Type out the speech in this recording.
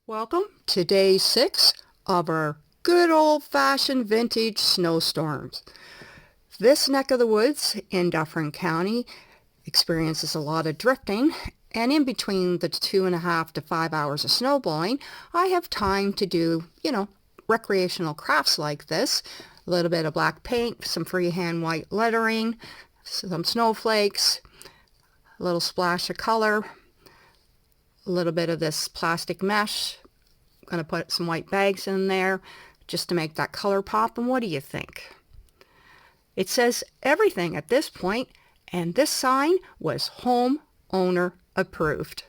Welcome to day 6 of our good old-fashioned vintage snowstorms. This neck of the woods in Dufferin County experiences a lot of drifting, and in between the 2.5 to 5 hours of snow blowing, I have time to do, recreational crafts like this. A little bit of black paint, some freehand white lettering, some snowflakes, a little splash of color, a little bit of this plastic mesh. I'm going to put some white bags in there just to make that color pop. And what do you think? It says everything at this point, and this sign was homeowner approved.